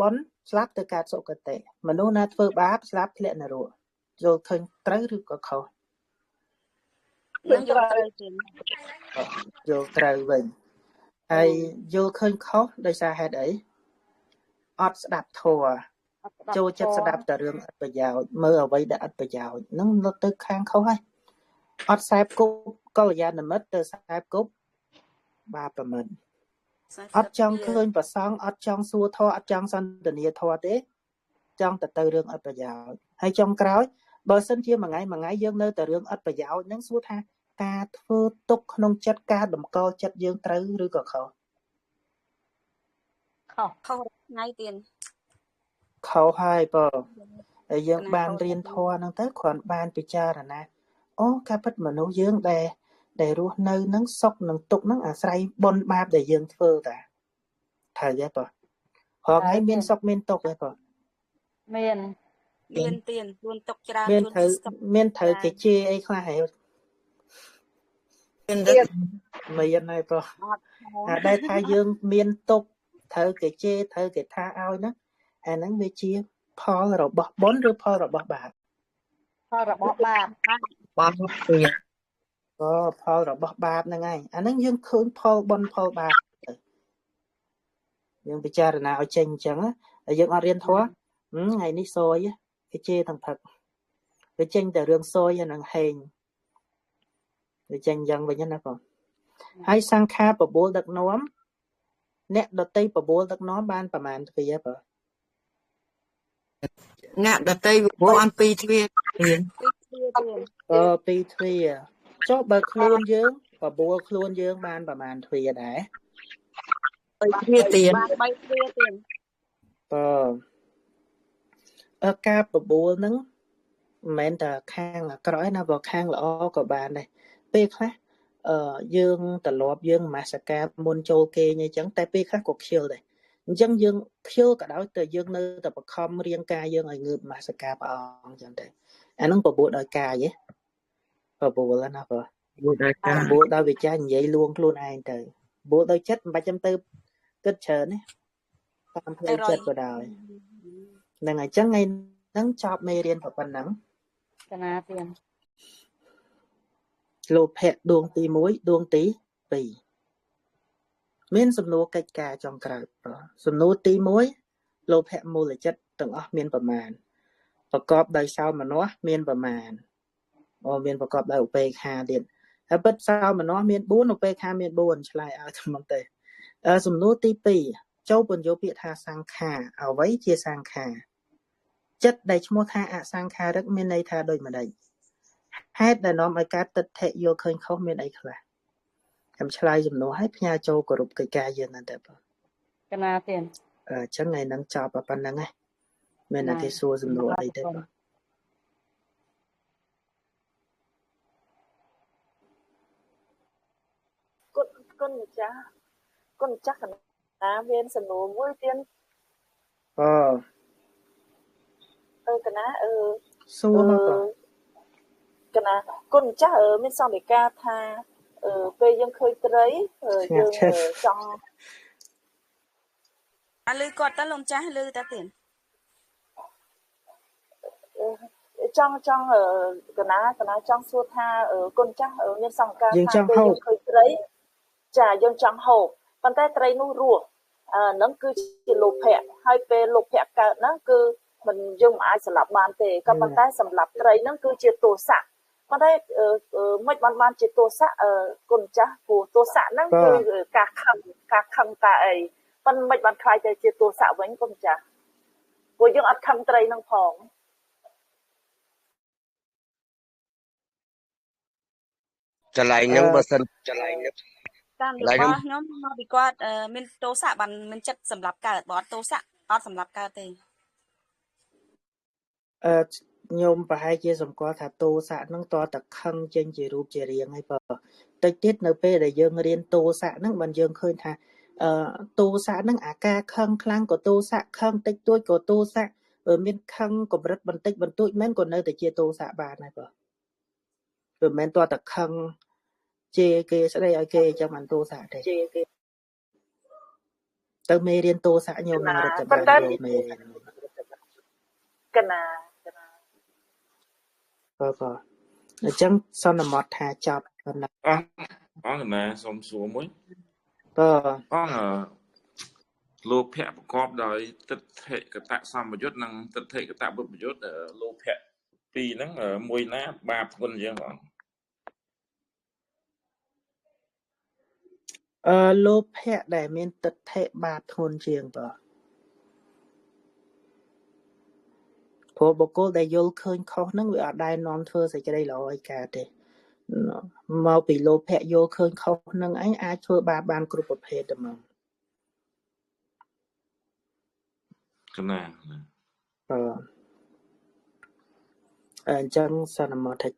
បន់ស្លាប់ទៅកើតសុគតិមនុស្សណាធ្វើបាបស្លាប់ធ្លាក់នរកយល់ឃើញត្រូវឬក៏ខុសនឹងយល់ត្រូវទេយល់ត្រូវវិញហើយយល់ឃើញខុសដោយសារហេតុអីអត់ស្ដាប់ធម៌ចូលចិត្តស្ដាប់តែរឿងអត់ប្រយោជន៍មើលអ្វីដែលអត់ប្រយោជន៍នឹងទៅខាងខុសហើយអត់ខ្សែគប់កល្យាណមិត្តទៅខ្សែគប់បាបមិត្តអត់ចង់ឃើញប្រសងអត់ចង់សួរធម៌អត់ចង់សន្ទនាធម៌ទេចង់ទៅរឿងអត់ប្រយោជន៍ហើយចុងក្រោយបើសិនជាមួយថ្ងៃយើងនៅតែរឿងអត់ប្រយោជន៍នឹងសួរថាការធ្វើទុកក្នុងចិត្តការតម្កល់ចិត្តយើងត្រូវឬក៏ខុសខុសថ្ងៃទៀតខុសហើយបើហើយយើងបានរៀនធម៌ហ្នឹងទៅគ្រាន់បានពិចារណាអូការពិតមនុស្សយើងដែលរស់នៅនឹងសុខនឹងទុក្ខនឹងអាស្រ័យបុណ្យបាបដែលយើងធ្វើតាត្រូវទេបើហងៃមានសុខមានទុក្ខទេបើមានទៀនខ្លួនទុកច្រើនមានត្រូវគេជេរអីខ្លះហេមានហើយបើដែលថាយើងមានទុក្ខត្រូវគេជេរត្រូវគេថាឲ្យណាអាហ្នឹងវាជាផលរបស់បុណ្យឬផលរបស់បាបផលរបស់បាបផលរបស់បាបហ្នឹងហើយអាហ្នឹងយើងឃើញផលបុណ្យផលបាបយើងពិចារណាឲ្យចេញអញ្ចឹងហើយយើងអត់រៀនធម៌ថ្ងៃនេះសយគេជេរទាំងផឹកវាចេញតែរឿងសយហ្នឹងហេងវាចេញយ៉ាងវិញណាបងហើយសង្ខារបបួលដឹកនាំអ្នកដតីបបួលដឹកនាំបានប្រមាណទ្វាហ៎បងអ្នកដតីបបួលអំពីទ្វាទៀត2ទ្វាចុះបើខ្លួនយើងបបួលខ្លួនយើងបានប្រមាណទ្វាដែរ3ទ្វាទៀត3ទ្វាទៀតការបបួលហ្នឹងមិនមែនតែខាងអាក្រក់ទេណាបើខាងល្អក៏បានដែរពេលខ្លះយើងត្រឡប់យើងមាសកាមុនចូលគេអញ្ចឹងតែពេលខ្លះក៏ខ្ជិលដែរអញ្ចឹងយើងខ្ជិលក៏ដោយតែយើងនៅតែបខំរៀងកាយយើងឲ្យងើបមាសកាព្រះអង្គអញ្ចឹងតែអាហ្នឹងបបួលដោយកាយទេបបួលណាបើបបួលដោយវិចារនិយាយលួងខ្លួនឯងទៅបបួលដោយចិត្តមិនបាច់ចាំទៅគិតច្រើនទេតាមផ្លូវចិត្តក៏ដោយហ្នឹងហើយអញ្ចឹងថ្ងៃហ្នឹងចប់មេរៀនប៉ុណ្ណឹងកណាទៀតលោភៈដួងទី1ដួងទី2មានសំណួរកិច្ចការចុងក្រោយសំណួរទី1លោភៈមូលចិត្តទាំងអស់មានប្រមាណប្រកបដោយសោមនស្សមានប្រមាណមានប្រកបដោយឧបេក្ខាទៀតហើយពិតសោមនស្សមាន4ឧបេក្ខាមាន4ឆ្លើយឲ្យទៅមកទេសំណួរទី2ចូលបញ្យល់ពាក្យថាសង្ខារអ្វីជាសង្ខារចិត្តដែលឈ្មោះថាអសង្ខារិកមានន័យថាដូចម្ដេចហេតុដែលនាំឲ្យការទិដ្ឋិយល់ឃើញខុសមានអីខ្លះខ្ញុំឆ្លើយសំណួរឲ្យផ្ញើចូលគោរពកិច្ចការយើងហ្នឹងតែបងកណាទៀតអញ្ចឹងថ្ងៃហ្នឹងចប់ប៉ុណ្្នឹងឯងមានតែគេសួរសំណួរអីទេបងគុណម្ចាស់កណាមានសំណួរមួយទៀតកណាសួរមកបងកណាគុណម្ចាស់មានសង្កេតការថាពេលយើងឃើញត្រីយើងចង់លឺគាត់ទៅលោកចាស់លឺតាទៀតចង់កណាចង់សួរថាគុណចាស់មានសង្កេតថាពេលយើងឃើញត្រីចាយើងចង់ហូបប៉ុន្តែត្រីនោះរស់ហ្នឹងគឺជាលោភៈហើយពេលលោភៈកើតហ្នឹងគឺមិនយើងមិនអាចស្លាប់បានទេក៏ប៉ុន្តែសម្រាប់ត្រីហ្នឹងគឺជាទោសៈប៉ុន្តែមិនបានជាទោសៈគុណចាស់ព្រោះទោសៈហ្នឹងគឺការខឹងតាអីប៉ុន្តែមិនបានខ្លាយទៅជាទោសៈវិញគុណចាស់ព្រោះយើងអត់ខឹងត្រីហ្នឹងផងចលៃហ្នឹងបើសិនចលៃហ្នឹងតាមរបស់ខ្ញុំមកពីគាត់មានទោសៈបានមានចិត្តសម្រាប់កើតបើអត់ទោសៈអត់សម្រាប់កើតទេខ្ញុំប្រហែលជាសម្គាល់ថាទោសៈហ្នឹងតតខឹងចេញជារូបជារាងហើយបើតិចទៀតនៅពេលដែលយើងរៀនទោសៈហ្នឹងបានយើងឃើញថាទោសៈហ្នឹងអាការខឹងខ្លាំងក៏ទោសៈខឹងតិចតួចក៏ទោសៈមានខឹងកម្រិតបន្តិចបន្តួចមែនក៏នៅតែជាទោសៈបានដែរបើមិនមែនតតខឹងជេរគេស្ដីឲ្យគេអញ្ចឹងបានទោសៈទេ ទៅមេរៀនទោសៈញោមណារត់បានយកមេរៀន កណា ក៏អញ្ចឹងសន្មតថាចប់ប៉ុណ្ណា អង្គណាសុំសួរមួយ ក៏ អង្គលោភៈប្រកបដោយទិដ្ឋិកតសម្បយុទ្ធនិងទិដ្ឋិកតវិបយុទ្ធលោភៈពីរហ្នឹងមួយណាបាបធ្ងន់ជាងអង្គ លោភៈដែលមានទិដ្ឋិបាបធ្ងន់ជាងបើព្រោះបុគ្គលដែលយល់ឃើញខុសហ្នឹងវាអត់ដែលនាំធ្វើសេចក្តីល្អឲ្យកើតទេមកពីលោភៈយល់ឃើញខុសហ្នឹងឯងអាចធ្វើបាបបានគ្រប់ប្រភេទតែមក កណា អញ្ចឹងសន្មតថា